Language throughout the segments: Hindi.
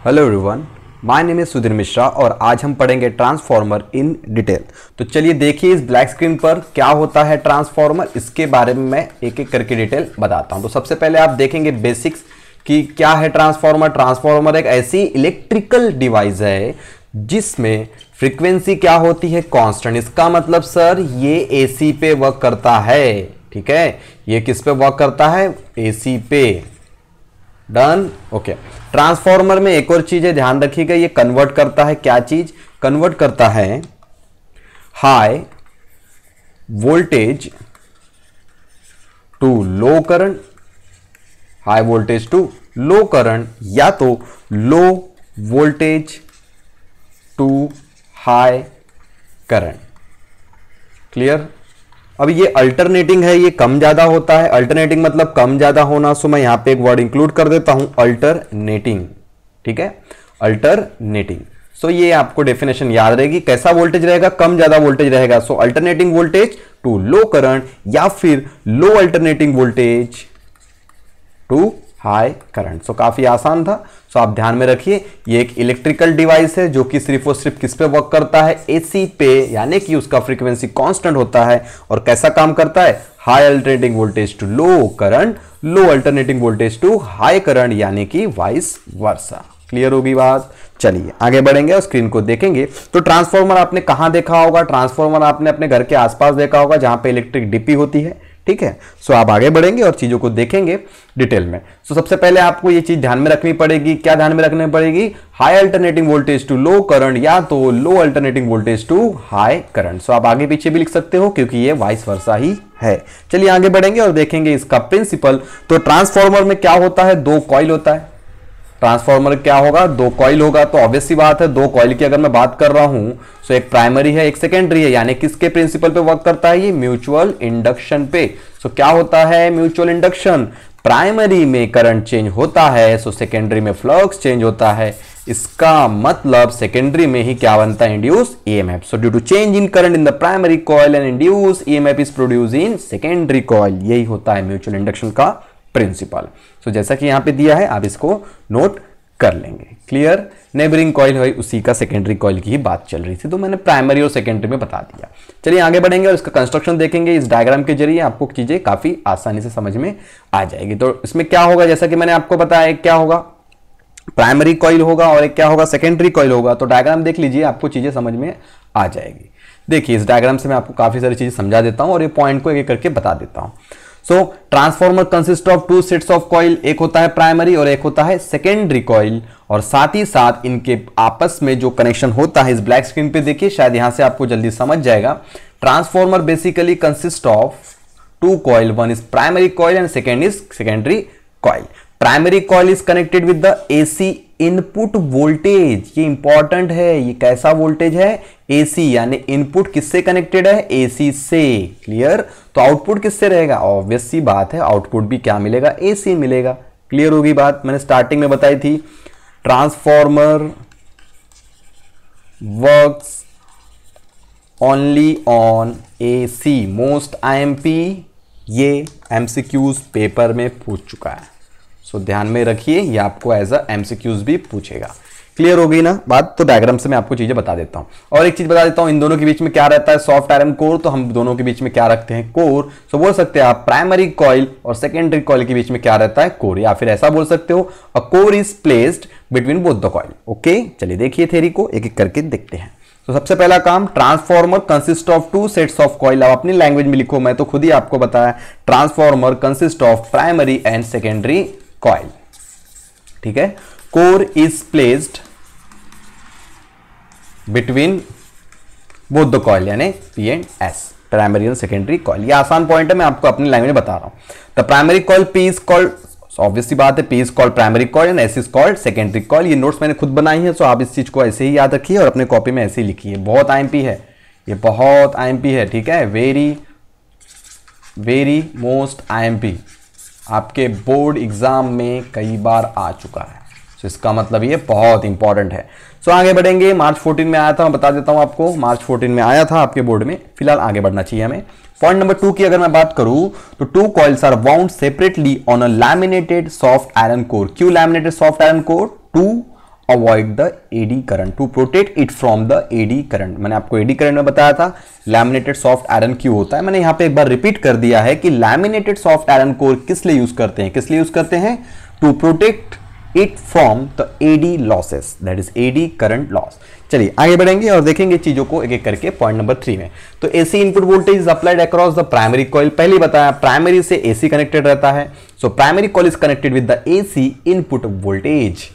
Hello everyone, my name is Sudhir Mishra और आज हम पढ़ेंगे ट्रांसफॉर्मर इन डिटेल। तो चलिए देखिए इस ब्लैक स्क्रीन पर क्या होता है ट्रांसफॉर्मर, इसके बारे में मैं एक एक करके डिटेल बताता हूं। तो सबसे पहले आप देखेंगे बेसिक्स कि क्या है ट्रांसफॉर्मर। ट्रांसफॉर्मर एक ऐसी इलेक्ट्रिकल डिवाइस है जिसमें फ्रीक्वेंसी क्या होती है, कांस्टेंट। इसका मतलब सर ये एसी पे वर्क करता है, ठीक है। ये किस पे वर्क करता है, एसी पे। Done, okay. ट्रांसफॉर्मर में एक और चीज है, ध्यान रखिएगा, ये कन्वर्ट करता है, क्या चीज कन्वर्ट करता है, high voltage to low current, high voltage to low current, या तो low voltage to high current. Clear. अब ये अल्टरनेटिंग है, ये कम ज्यादा होता है। अल्टरनेटिंग मतलब कम ज्यादा होना, सो मैं यहां पे एक वर्ड इंक्लूड कर देता हूं, अल्टरनेटिंग, ठीक है, अल्टरनेटिंग। सो ये आपको डेफिनेशन याद रहेगी, कैसा वोल्टेज रहेगा, कम ज्यादा वोल्टेज रहेगा। So alternating voltage to low current या फिर low alternating voltage to high current. So काफी आसान था। सो आप ध्यान में रखिए, ये एक इलेक्ट्रिकल डिवाइस है जो कि सिर्फ और सिर्फ किस पे वर्क करता है, एसी पे, यानी कि उसका फ्रीक्वेंसी कांस्टेंट होता है। और कैसा काम करता है, high alternating voltage to low current, low alternating voltage to high current, यानी कि वाइस वर्सा। क्लियर होगी बात। चलिए आगे बढ़ेंगे और स्क्रीन को देखेंगे। तो ट्रांसफॉर्मर आपने कहां देखा होगा, ट्रांसफॉर्मर आपने अपने घर के आसपास देखा होगा जहां पे इलेक्ट्रिक डीपी होती है, ठीक है। सो आप आगे बढ़ेंगे और चीजों को देखेंगे डिटेल में। सो सबसे पहले आपको ये चीज ध्यान में रखनी पड़ेगी, क्या ध्यान में रखनी पड़ेगी, high alternating voltage to low current या तो low alternating voltage to high current. So आप आगे पीछे भी लिख सकते हो क्योंकि ये वाइस वर्सा ही है। चलिए आगे बढ़ेंगे और देखेंगे इसका प्रिंसिपल। तो ट्रांसफॉर्मर में क्या होता है, दो कॉइल होता है। ट्रांसफॉर्मर क्या होगा, दो कॉइल होगा। तो ऑब्वियस सी बात है, दो कॉइल की अगर मैं बात कर रहा हूं तो एक प्राइमरी है, एक सेकेंडरी है, यानी किसके प्रिंसिपल पे वर्क करता है, ये म्यूचुअल इंडक्शन पे। सो क्या होता है म्यूचुअल इंडक्शन, प्राइमरी में करंट चेंज होता है, सो सेकेंडरी में फ्लक्स चेंज होता है। इसका मतलब सेकेंडरी में ही क्या बनता है, induce EMF. So due to change in current in the primary coil and induce EMF is produce in secondary coil. यही होता है म्यूचुअल इंडक्शन का प्रिंसिपल। सो जैसा कि यहां पे दिया है आप इसको नोट कर लेंगे। क्लियर। नेबरिंग कॉइल है उसी का सेकेंडरी कॉइल की ही बात चल रही थी, तो मैंने प्राइमरी और सेकेंडरी में बता दिया। चलिए आगे बढ़ेंगे और इसका कंस्ट्रक्शन देखेंगे। इस डायग्राम के जरिए आपको चीजें काफी आसानी से समझ में आ जाएगी। तो इसमें क्या होगा, जैसा कि मैंने आपको बताया, एक क्या होगा प्राइमरी कॉइल होगा और एक क्या होगा सेकेंडरी कॉइल होगा। तो डायग्राम देख लीजिए, आपको चीजें समझ में आ जाएगी। देखिए इस डायग्राम से मैं आपको काफी सारी चीजें समझा देता हूं और ये पॉइंट को एक एक करके बता देता हूं। So transformer consist of two sets of coil, एक होता है प्राइमरी और एक होता है सेकेंडरी कॉइल। और साथ ही साथ इनके आपस में जो कनेक्शन होता है, इस ब्लैक स्क्रीन पे देखिए, शायद यहां से आपको जल्दी समझ जाएगा। Transformer basically consist of two coil, one is primary coil and second is secondary coil. Primary coil is connected with the AC input voltage. ये इंपॉर्टेंट है, ये कैसा वोल्टेज है, एसी, यानी इनपुट किससे कनेक्टेड है, एसी से। क्लियर। तो आउटपुट किससे रहेगा, ऑब्वियस सी बात है, आउटपुट भी क्या मिलेगा, एसी मिलेगा। क्लियर होगी बात, मैंने स्टार्टिंग में बताई थी। Transformer works only on AC, most IMP, ये एमसीक्यूज पेपर में पूछ चुका है। सो ध्यान में रखिए, ये आपको एज अ एमसीक्यूज भी पूछेगा। क्लियर हो गई ना बात। तो डायग्राम से मैं आपको चीजें बता देता हूं और एक चीज बता देता हूं, इन दोनों के बीच में क्या रहता है, सॉफ्ट आयरन कोर। तो हम दोनों के बीच में क्या रखते हैं, कोर। सो बोल सकते हैं आप प्राइमरी कॉइल और सेकेंडरी कॉइल के बीच में क्या रहता है, कोर, या फिर ऐसा बोल सकते हो, a core is placed between both the coil. Okay, चलिए देखिए थ्योरी को एक एक करके देखते हैं। तो सबसे पहला काम, transformer consist of two sets of coil. अब अपनी लैंग्वेज में लिखो, मैं तो खुद ही आपको बताया, transformer consist of primary and secondary coil, ठीक है। Core is placed between both the coil, यानी पी एंड एस, प्राइमरी और सेकेंडरी कॉइल। ये आसान पॉइंट है, मैं आपको अपनी लैंग्वेज में बता रहा हूं। The primary coil P is called, obviously बात है, P is called primary coil and S is called secondary coil. ये नोट्स मैंने खुद बनाई है, सो आप इस चीज को ऐसे ही याद रखिए और अपने कॉपी में ऐसे ही लिखिए। बहुत आईएमपी है, ये बहुत आईएमपी है, ठीक है, वेरी वेरी मोस्ट आईएमपी, आपके बोर्ड एग्जाम में कई बार आ चुका है। तो इसका मतलब ये बहुत इंपॉर्टेंट है। सो आगे बढ़ेंगे। मार्च 14 में आया था, मैं बता देता हूं आपको, मार्च 14 में आया था आपके बोर्ड में। फिलहाल आगे बढ़ना चाहिए हमें। पॉइंट नंबर 2 की अगर मैं बात करूं तो two coils are wound separately on a laminated soft iron core. क्यों laminated soft iron core? To avoid the eddy current, to protect it from the eddy current. मैंने आपको एडी करंट में बताया था लैमिनेटेड सॉफ्ट आयरन क्यों होता है, मैंने यहां पे एक बार रिपीट कर दिया है कि लैमिनेटेड सॉफ्ट आयरन कोर किस लिए यूज करते हैं, किस लिए यूज करते हैं, to protect it from the eddy losses, that is eddy current loss. चलिए आगे बढ़ेंगे और देखेंगे चीजों को एक एक करके। पॉइंट नंबर 3 में तो AC input voltage is applied across the primary coil, पहले ही बताया प्राइमरी से एसी कनेक्टेड रहता है, so primary coil is connected with the AC input voltage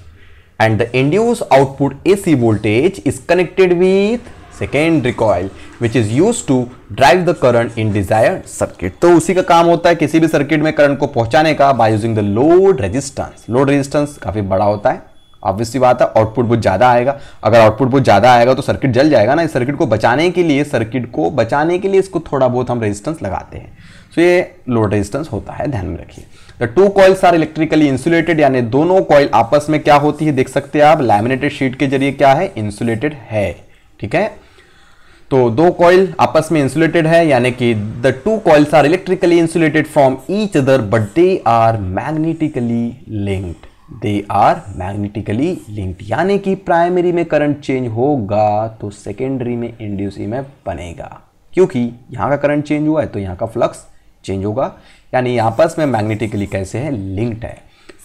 and the induced output AC voltage is connected with secondary coil which is used to drive the current in desired circuit। तो उसी का काम होता है किसी भी सर्किट में करंट को पहुंचाने का by using the load resistance। Load resistance काफी बड़ा होता है, ऑब्वियसली बात है, आउटपुट बहुत ज्यादा आएगा, अगर आउटपुट बहुत ज्यादा आएगा तो सर्किट जल जाएगा ना। इस सर्किट को बचाने के लिए इसको थोड़ा बहुत हम रेजिस्टेंस लगाते हैं, तो ये लोड रेजिस्टेंस होता है, ध्यान में रखिए। The two coils are electrically insulated, यानी दोनों कॉइल आपस में क्या होती है, देख सकते हैं आप लैमिनेटेड शीट के जरिए क्या है, इंसुलेटेड है, ठीक है। तो दो कॉइल आपस में इंसुलेटेड है, यानी कि the two coils are electrically insulated from each other but they are magnetically linked, they are magnetically linked, यानी कि प्राइमरी में करंट चेंज होगा तो सेकेंडरी में इंड्यूस ईएमएफ बनेगा, क्योंकि यहां का करंट चेंज हुआ है तो यहां का फ्लक्स चेंज होगा, यानी आपस में मैग्नेटिकली कैसे है, लिंक्ड है।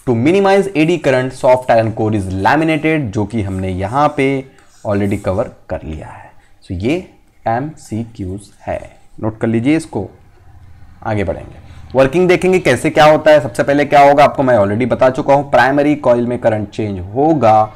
To minimize eddy current soft iron core is laminated, जो कि हमने यहां पे ऑलरेडी कवर कर लिया है। सो ये MCQs है, नोट कर लीजिए इसको। आगे बढ़ेंगे, वर्किंग देखेंगे कैसे क्या होता है। सबसे पहले क्या होगा आपको मैं ऑलरेडी बता चुका हूं, प्राइमरी कॉइल में करंट चेंज होगा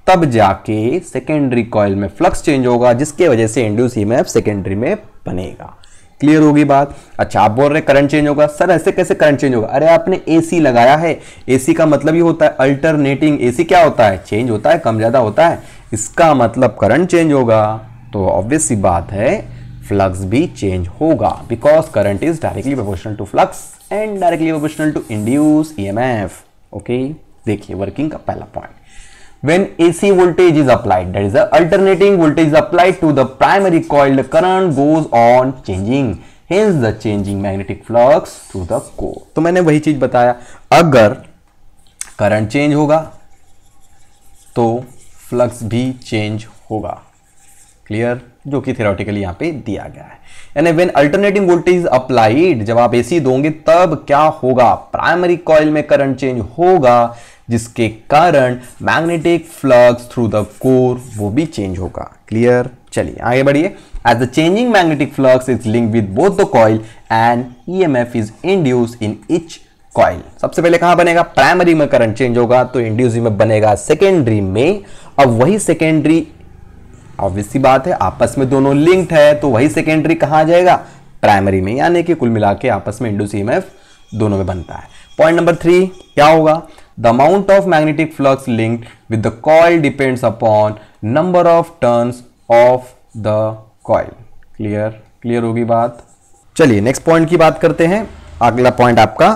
तब जाके सेकेंडरी कॉइल में फ्लक्स चेंज होगा, जिसके वजह से इंड्यूस ईएमएफ सेकेंडरी में बनेगा। क्लियर होगी बात। अच्छा आप बोल रहे करंट चेंज होगा, सर ऐसे कैसे करंट चेंज होगा, अरे आपने एसी लगाया है, एसी का मतलब ये होता है अल्टरनेटिंग, एसी क्या होता है, चेंज होता है, कम ज्यादा होता है, इसका मतलब करंट चेंज होगा, तो ऑब्वियस सी बात है फ्लक्स भी चेंज होगा, because current is directly proportional to flux and directly proportional to induce EMF. Okay देखिए वर्किंग का पहला point, when AC voltage is applied, that is the alternating voltage is applied to the primary coil, the current goes on changing, hence the changing magnetic flux through the core। तो मैंने वही चीज बताया, अगर करंट चेंज होगा तो फ्लक्स भी चेंज होगा, क्लियर, जो कि थ्योरेटिकली यहां पे दिया गया है। यानी व्हेन अल्टरनेटिंग वोल्टेज अप्लाइड, जब आप एसी दोगे तब क्या होगा, प्राइमरी कॉइल में करंट चेंज होगा, जिसके कारण magnetic flux through the core वो भी चेंज होगा। क्लियर, चलिए आगे बढ़िए। As the changing magnetic flux is linked with both the coil and EMF is induced in each coil. सबसे पहले कहां बनेगा, प्राइमरी में करंट चेंज होगा तो इंड्यूस ईएमएफ बनेगा सेकेंडरी में। अब वही सेकेंडरी, ऑब्वियस सी बात है आपस में दोनों लिंक्ड है, तो वही सेकेंडरी कहां आ जाएगा, प्राइमरी में, यानी कि कुल मिला के आपस में इंड्यूस ईएमएफ दोनों में बनता है। पॉइंट नंबर 3 क्या होगा, the amount of magnetic flux linked with the coil depends upon number of turns of the coil। Clear होगी बात। चलिए नेक्स्ट पॉइंट की बात करते हैं। अगला पॉइंट आपका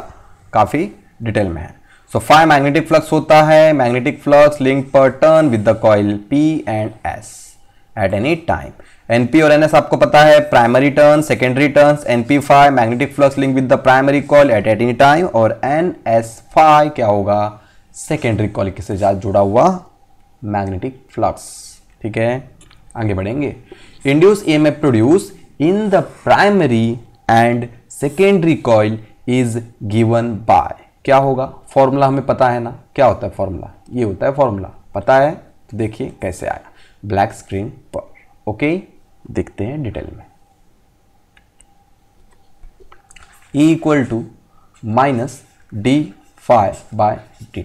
काफी डिटेल में है। सो 5 मैग्नेटिक फ्लक्स होता है, मैग्नेटिक फ्लक्स लिंक पर turn with the coil P and S at any time. NP और NS आपको पता है, primary turn, secondary turns, NP5 magnetic flux link with the primary coil at any time, और NS5 क्या होगा, सेकेंडरी कॉइल के साथ जुड़ा हुआ मैग्नेटिक फ्लक्स। ठीक है आगे बढ़ेंगे। Induce EMF produce in the primary and secondary coil is given by, क्या होगा, फॉर्मूला हमें पता है ना, क्या होता है फॉर्मूला, ये होता है फॉर्मूला, पता है तो देखिए कैसे आया ब्लैक स्क्रीन पर। ओके देखते हैं डिटेल में। E equal to minus d∅/dt,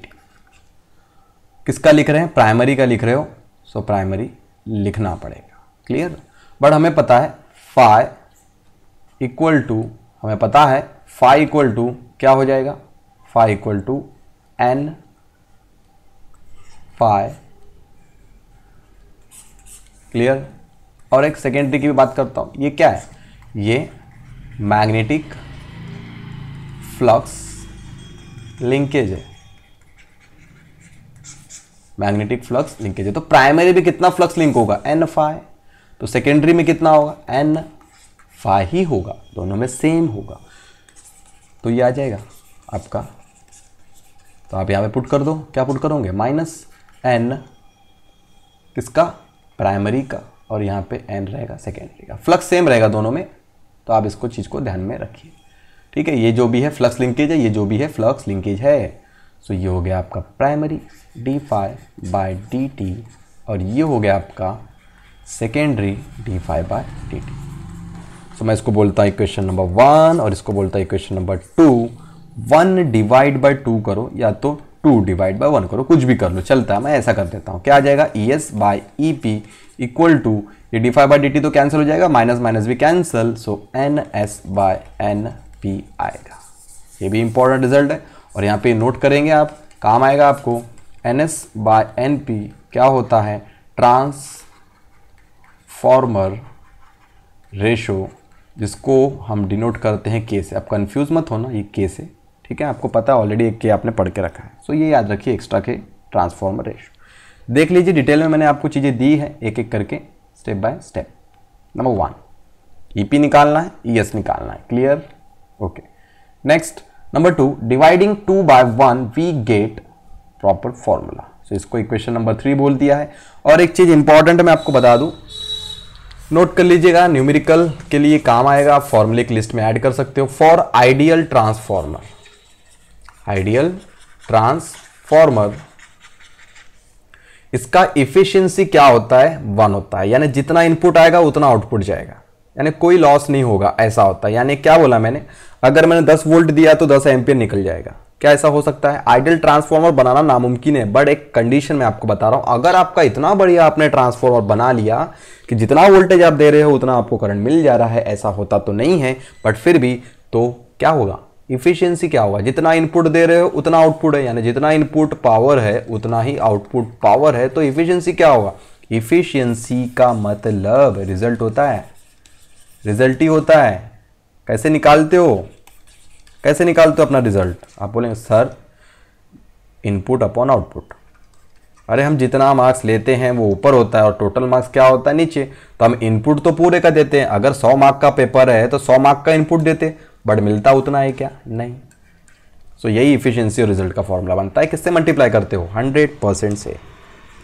किसका लिख रहे हैं, प्राइमरी का लिख रहे हो, सो प्राइमरी लिखना पड़ेगा। क्लियर, बट हमें पता है फाई इक्वल टू, हमें पता है फाई इक्वल टू क्या हो जाएगा, phi equal to n phi. Clear, और एक सेकेंडरी की भी बात करता हूं, ये क्या है, ये मैग्नेटिक फ्लक्स लिंकेज है, मैग्नेटिक फ्लक्स लिंकेज है। तो प्राइमरी में कितना फ्लक्स लिंक होगा, n फाई, तो सेकेंडरी में कितना होगा, n फाई ही होगा, दोनों में सेम होगा, तो ये आ जाएगा आपका। तो आप यहां पे पुट कर दो, क्या पुट करोगे, माइनस n किसका, प्राइमरी का, और यहाँ पे n रहेगा सेकेंडरी का। फ्लक्स सेम रहेगा दोनों में, तो आप इसको चीज़ को ध्यान में रखिए, ठीक है। ये जो भी है फ्लक्स लिंकेज है, ये जो भी है फ्लक्स लिंकेज है। सो ये हो गया आपका primary D phi by D T, और ये हो गया आपका secondary D phi by D T. So मैं इसको बोलता हूँ इक्वेशन नंबर 1 और इसको बोलता हूँ इक्वेशन नंबर 2। 1 डिवाइड बाय 2 करो या तो 2 डिवाइड बाय 1 करो, कुछ भी कर लो चलता है। मैं ऐसा कर देता हूँ, क्या आ जाएगा, E S by E P equal to, ये D phi by D T तो कैंसिल हो जाएगा, माइनस माइनस भी cancel, so N S by N P आएगा। ये भी इंपॉर्टेंट रिजल्ट है और यहाँ पे नोट करेंगे आप, काम आएगा आपको। N S by N P क्या होता है, ट्रांसफॉर्मर रेशो, जिसको हम डिनोट करते हैं के से। आप कंफ्यूज मत होना, ये के से, ठीक है, आपको पता है ऑलरेडी, एक के आपने पढ़ के रखा है। सो ये याद रखिए, एक्स्ट्रा के ट्रांसफॉर्मर रेशो। देख लीजिए डिटेल में मैंने आपको चीज़ें दी है एक एक करके, step by step. Number 1 EP निकालना है, ईएस निकालना है, clear, okay. Next number 2, dividing 2 by 1 we get proper formula. So इसको इक्वेशन नंबर 3 बोल दिया है। और एक चीज़ इंपॉर्टेंट मैं आपको बता दूं, नोट कर लीजिएगा, न्यूमेरिकल के लिए काम आएगा, आप फॉर्मूले की लिस्ट में ऐड कर सकते हो। For ideal transformer, ideal transformer, इसका इफिशिएंसी क्या होता है, 1 होता है, यानी जितना इनपुट आएगा उतना आउटपुट जाएगा, यानी कोई लॉस नहीं होगा, ऐसा होता है। यानी क्या बोला मैंने, अगर मैंने 10 वोल्ट दिया तो 10 एम्पियर निकल जाएगा। क्या ऐसा हो सकता है? आइडियल ट्रांसफॉर्मर बनाना नामुमकिन है, बट एक कंडीशन में आपको बता रहा हूं, अगर आपका इतना बढ़िया आपने ट्रांसफॉर्मर बना लिया कि जितना वोल्टेज आप दे रहे हो उतना आपको करंट मिल जा रहा है, ऐसा होता तो नहीं है, बट फिर भी तो क्या होगा, इफिशियंसी क्या होगा, जितना इनपुट दे रहे हो उतना आउटपुट है, यानी जितना इनपुट पावर है उतना ही आउटपुट पावर है, तो इफिशियंसी क्या होगा, इफिशियंसी का मतलब रिजल्ट होता है, रिजल्ट ही होता है। कैसे निकालते हो, कैसे निकालते हो अपना रिजल्ट? आप बोलेंगे सर इनपुट अपॉन आउटपुट। अरे हम जितना मार्क्स लेते हैं वो ऊपर होता है और टोटल मार्क्स क्या होता है नीचे, तो हम इनपुट तो पूरे का देते हैं। अगर 100 मार्क का पेपर है तो 100 मार्क का इनपुट देते, बट मिलता उतना है क्या, नहीं। सो यही इफिशियंसी और रिजल्ट का फॉर्मूला बनता है। किससे मल्टीप्लाई करते हो, 100% से।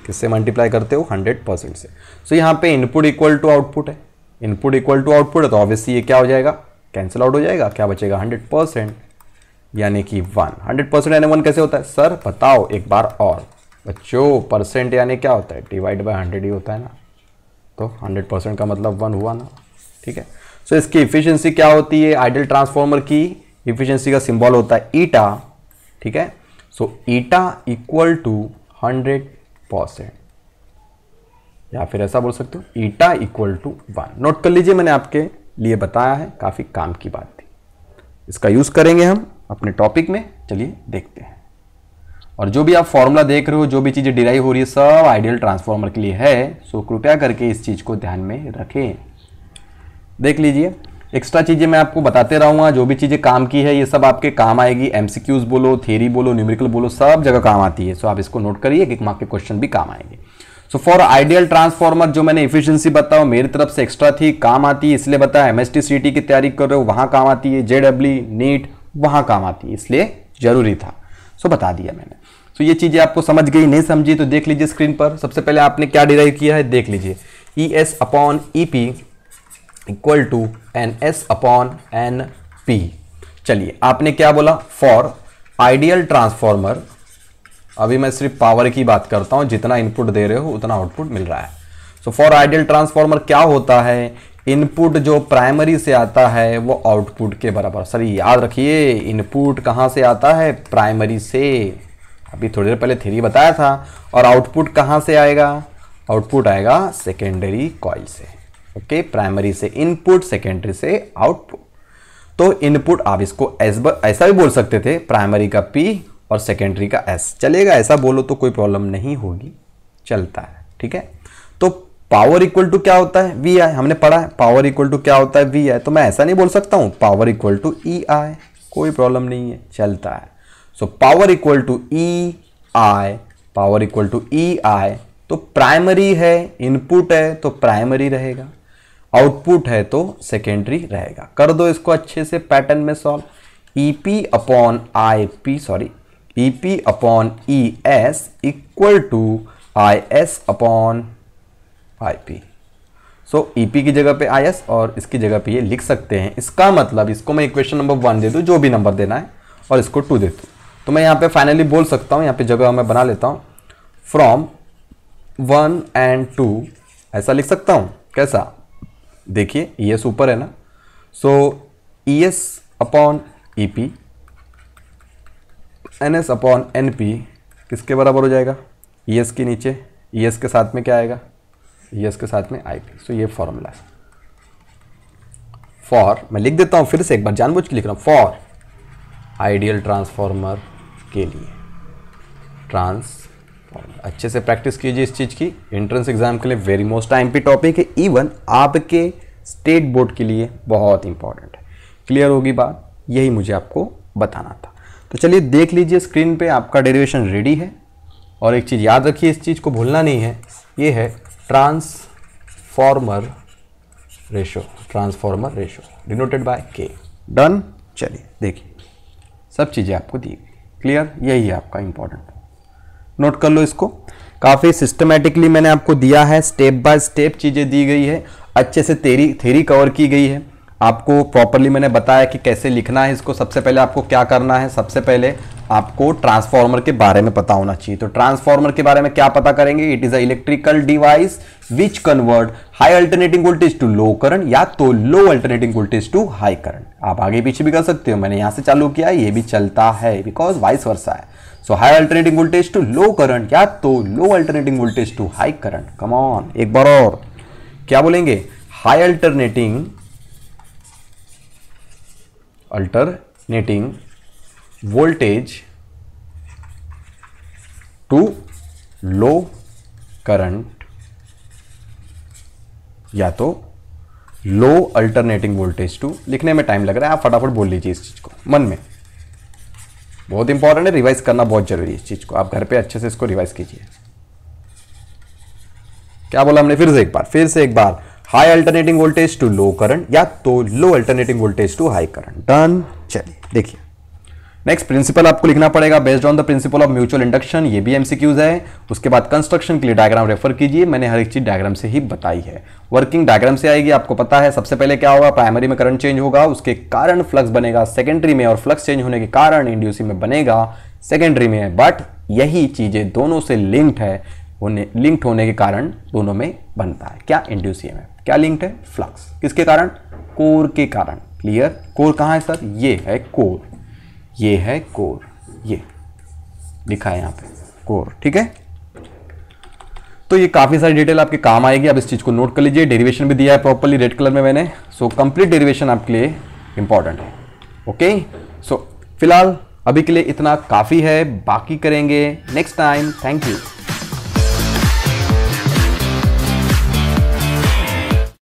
किससे मल्टीप्लाई करते हो, 100% से। सो यहाँ पे इनपुट इक्वल टू आउटपुट है, इनपुट इक्वल टू आउटपुट है, तो ऑब्वियसली ये क्या हो जाएगा, कैंसिल आउट हो जाएगा, क्या बचेगा 100%, यानी कि 1। 100% यानी 1 कैसे होता है सर, बताओ एक बार और बच्चों। परसेंट यानी क्या होता है, डिवाइड बाय 100 ही होता है ना, तो 100% का मतलब 1 हुआ ना, ठीक है। सो इसकी इफिशियंसी क्या होती है, आइडियल ट्रांसफॉर्मर की इफिशियंसी का सिंबल होता है ईटा, ठीक है। सो ईटा इक्वल टू 100%, या फिर ऐसा बोल सकते हो ईटा इक्वल टू 1। नोट कर लीजिए, मैंने आपके लिए बताया है, काफी काम की बात थी, इसका यूज करेंगे हम अपने टॉपिक में। चलिए देखते हैं। और जो भी आप फॉर्मूला देख रहे हो, जो भी चीजें डिराइव हो रही है, सब आइडियल ट्रांसफॉर्मर के लिए है। सो कृपया करके इस चीज को ध्यान में रखें। देख लीजिए, एक्स्ट्रा चीजें मैं आपको बताते रहूंगा, जो भी चीजें काम की है ये सब आपके काम आएगी। एमसीक्यूज बोलो, थ्योरी बोलो, न्यूमेरिकल बोलो, सब जगह काम आती है। सो आप इसको नोट करिए, एक मार्क के क्वेश्चन भी काम आएंगे। सो फॉर आइडियल ट्रांसफॉर्मर, जो मैंने इफिशियंसी बताओ मेरी तरफ से एक्स्ट्रा थी, काम आती है, इसलिए बताया। एमएसटी सीटी की तैयारी कर रहे हो वहां काम आती है, जेडब्ल्यू नीट वहां काम आती है, इसलिए जरूरी था। सो बता दिया मैंने। सो ये चीजें आपको समझ गई, नहीं समझी तो देख लीजिए स्क्रीन पर। सबसे पहले आपने क्या डिराइव किया है, देख लीजिए। E S upon E P equal to N S upon N P. चलिए आपने क्या बोला, फॉर आइडियल ट्रांसफॉर्मर, अभी मैं सिर्फ पावर की बात करता हूं, जितना इनपुट दे रहे हो उतना आउटपुट मिल रहा है। सो फॉर आइडियल ट्रांसफॉर्मर क्या होता है, इनपुट जो प्राइमरी से आता है वो आउटपुट के बराबर। सर याद रखिए, इनपुट कहां से आता है, प्राइमरी से। अभी थोड़ी देर पहले थ्योरी बताया था। और आउटपुट कहां से आएगा, आउटपुट आएगा सेकेंडरी कॉइल से। ओके, प्राइमरी से इनपुट, सेकेंडरी से आउटपुट। तो इनपुट आप इसको ऐसा भी बोल सकते थे, प्राइमरी का पी और सेकेंडरी का एस, चलेगा, ऐसा बोलो तो कोई प्रॉब्लम नहीं होगी, चलता है, ठीक है। तो पावर इक्वल टू क्या होता है, वी आई, हमने पढ़ा है पावर इक्वल टू क्या होता है, वी आई। तो मैं ऐसा नहीं बोल सकता हूं power equal to E I, कोई प्रॉब्लम नहीं है, चलता है। So power equal to E I, power equal to E I, तो प्राइमरी है, इनपुट है तो प्राइमरी रहेगा, आउटपुट है तो सेकेंडरी रहेगा। कर दो इसको अच्छे से पैटर्न में solve. EP upon I P, sorry EP upon ES equal to IS upon IP। So EP की जगह पे IS और इसकी जगह पे ये लिख सकते हैं। इसका मतलब इसको मैं इक्वेशन नंबर 1 दे दूँ, जो भी नंबर देना है, और इसको 2 दे दूँ, तो मैं यहाँ पे फाइनली बोल सकता हूँ, यहाँ पे जगह मैं बना लेता हूँ, फ्रॉम 1 and 2 ऐसा लिख सकता हूँ। कैसा? देखिए ES ऊपर है ना, सो ES upon EP NS upon NP किसके बराबर हो जाएगा? ES के नीचे ES के साथ में क्या आएगा? ES के साथ में IP। सो ये फॉर्मूला है। फॉर, मैं लिख देता हूँ फिर से एक बार, जानबूझ के लिख रहा हूँ, फॉर आइडियल ट्रांसफॉर्मर के लिए, ट्रांसफॉर्मर। अच्छे से प्रैक्टिस कीजिए इस चीज़ की, एंट्रेंस एग्जाम के लिए वेरी मोस्ट IMP टॉपिक है, इवन आपके स्टेट बोर्ड के लिए बहुत इंपॉर्टेंट है। क्लियर होगी बात? यही मुझे आपको बताना था। तो चलिए देख लीजिए स्क्रीन पे, आपका डेरिवेशन रेडी है। और एक चीज़ याद रखिए, इस चीज़ को भूलना नहीं है, ये है transformer ratio, transformer ratio denoted by K। Done. चलिए देखिए सब चीज़ें आपको दी गई। क्लियर? यही है आपका इंपॉर्टेंट। नोट कर लो इसको, काफ़ी सिस्टमेटिकली मैंने आपको दिया है, स्टेप बाय स्टेप चीज़ें दी गई है, अच्छे से थ्योरी कवर की गई है, आपको प्रॉपरली मैंने बताया कि कैसे लिखना है इसको। सबसे पहले आपको क्या करना है, सबसे पहले आपको ट्रांसफॉर्मर के बारे में पता होना चाहिए। तो ट्रांसफॉर्मर के बारे में क्या पता करेंगे? It is a electrical device which convert high alternating voltage to low current, या तो low alternating voltage to high current. आप आगे पीछे भी कर सकते हो, मैंने यहां से चालू किया, ये भी चलता है, बिकॉज वाइस वर्सा है। So high alternating voltage to low current, या तो low alternating voltage to high current. Come on, एक बार और क्या बोलेंगे? High alternating voltage to low current, या तो लो अल्टरनेटिंग वोल्टेज टू, लिखने में टाइम लग रहा है, आप फटाफट बोल लीजिए इस चीज को मन में, बहुत इंपॉर्टेंट है, रिवाइज करना बहुत जरूरी है इस चीज को। आप घर पे अच्छे से इसको रिवाइज कीजिए। क्या बोला हमने? फिर से एक बार high alternating voltage to low current, या तो low alternating voltage to high current. Done. चलिए देखिए नेक्स्ट प्रिंसिपल आपको लिखना पड़ेगा based on the principle of mutual induction, ये भी MCQs है। उसके बाद कंस्ट्रक्शन के लिए डायग्राम रेफर कीजिए, मैंने हर एक चीज डायग्राम से ही बताई है, वर्किंग डायग्राम से आएगी। आपको पता है सबसे पहले क्या होगा, प्राइमरी में करंट चेंज होगा, उसके कारण फ्लक्स बनेगा सेकेंडरी में, और फ्लक्स चेंज होने के कारण इंड्यूसिंग में बनेगा सेकेंडरी में। बट यही चीजें दोनों से लिंक्ड है, लिंक्ड होने के कारण दोनों में बनता है क्या? इंड्यूसिंग में। क्या लिंक्ड है? फ्लक्स। किसके कारण? कोर के कारण। क्लियर? कोर कहां है सर? ये है कोर, ये है कोर, ये लिखा है यहां पे कोर। ठीक है, तो ये काफी सारी डिटेल आपके काम आएगी। अब इस चीज को नोट कर लीजिए, डेरिवेशन भी दिया है प्रॉपर्ली रेड कलर में मैंने। सो कंप्लीट डेरिवेशन आपके लिए इंपॉर्टेंट है। ओके, सो फिलहाल अभी के लिए इतना काफी है, बाकी करेंगे नेक्स्ट टाइम। Thank you.